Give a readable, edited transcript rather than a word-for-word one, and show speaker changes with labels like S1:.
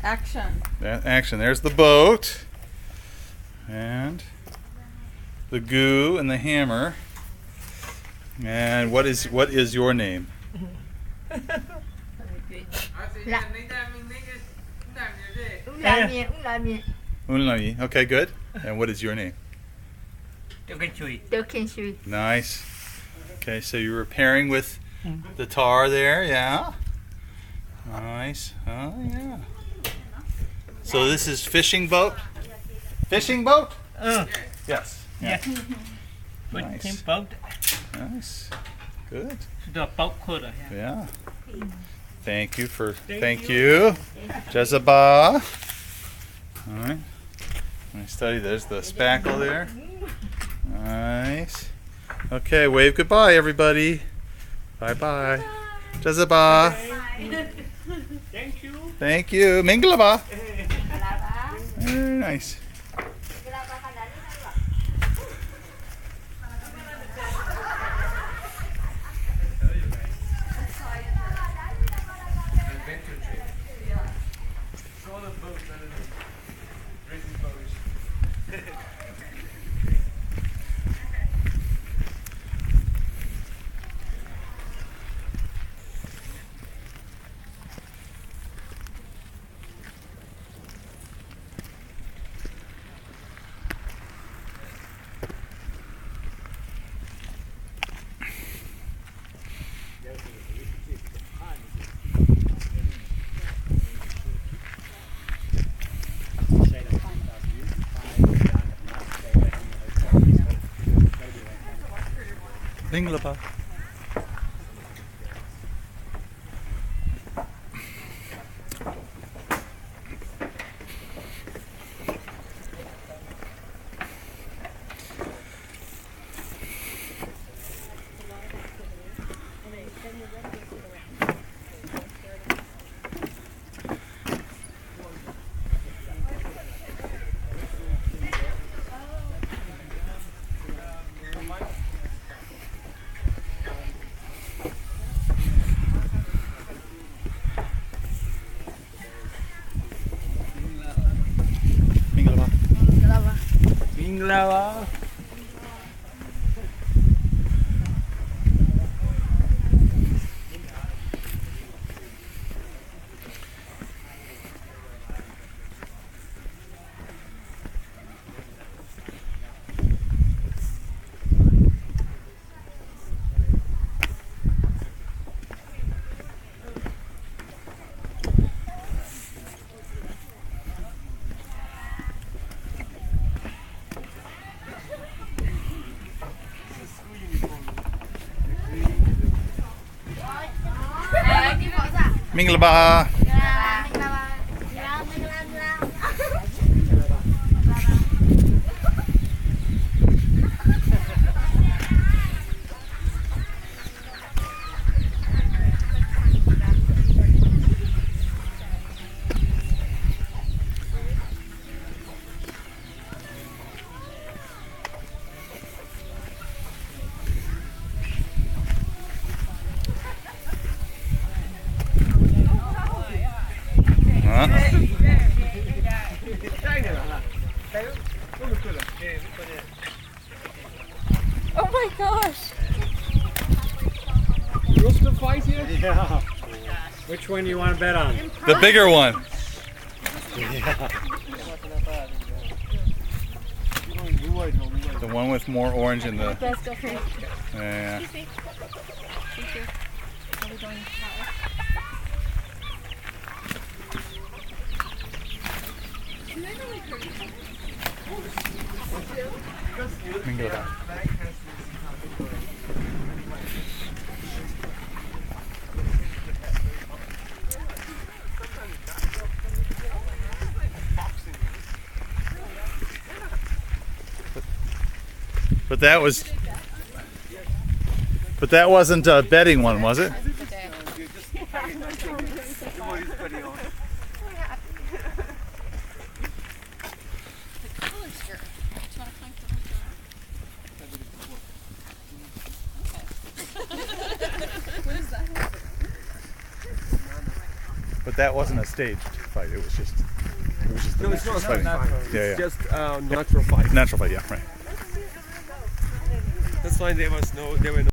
S1: Action.
S2: Action. There's the boat. And the goo and the hammer. And what is your name? Unlami. Okay, good. And what is your name? Nice. Okay, so you're repairing with the tar there, yeah. Nice. Oh yeah. So this is fishing boat? Fishing boat? Yes. Yeah. Nice. Nice. Good. Yeah. Thank you. Jezebah. Alright. Nice study. There's the spackle there. Nice. Okay, wave goodbye everybody. Bye bye. Jezebah.
S3: Thank you.
S2: Thank you. Minglaba. Very nice. Minglaba.
S3: Minglava.
S2: Minglaba.
S1: Oh my gosh.
S3: You want to fight here? Yeah. Which one do you want to bet on?
S2: The bigger one.
S3: Yeah.
S2: The one with more orange in the.
S1: Let's go first.
S2: Yeah.
S1: Excuse me. Thank you. Are we going that way?
S2: Minglaba. But that wasn't a betting one, was it? But that wasn't a staged fight. fight. It was just.
S4: No, it's not a
S2: fighting.
S4: fight.
S2: Yeah,
S4: It's
S2: yeah.
S4: just natural fight.
S2: Natural fight. Yeah, right.
S4: That's why there were no